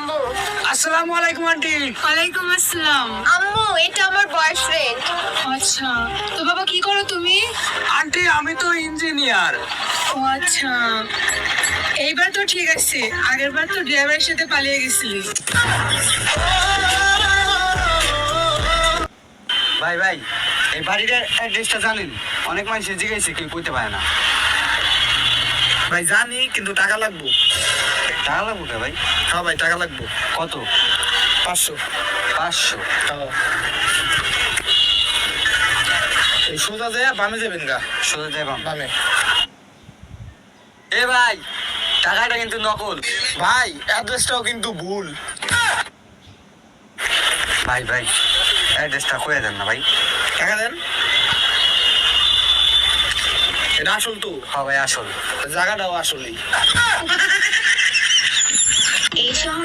আম্মু। আসসালামু আলাইকুম আন্টি। ওয়ালাইকুম আসসালাম। আম্মু, এটা আমার বয়ফ্রেন্ড। আচ্ছা, তো বাবা কি করো তুমি? আন্টি আমি তো ইঞ্জিনিয়ার। ও আচ্ছা, এইবার তো ঠিক আছে, আগের বার তো ড্রাইভারের সাথে পালিয়ে গেছিলি। ভাই ভাই, এই বাড়িটার অ্যাড্রেসটা জানেন? অনেক মানুষ জিজ্ঞাসা কেউ কইতে পারে না। ভাই জানি, কিন্তু টাকা লাগবো। টাকা লাগবো কে ভাই? হ্যাঁ ভাই, টাকা লাগবো। কত? 500। 500? হ্যাঁ। এই সোজা যায় বামে যাবেন গা। সোজা যাবাম। বামে। এ ভাই, টাকাটা কিন্তু নকল। ভাই অ্যাড্রেসটাও কিন্তু ভুল। ভাই ভাই, অ্যাড্রেসটা কয়ে দেন না ভাই। টাকা দেন। এটা আসল তো? হ্যাঁ ভাই আসল। জায়গাটাও আসলেই। এই শহরে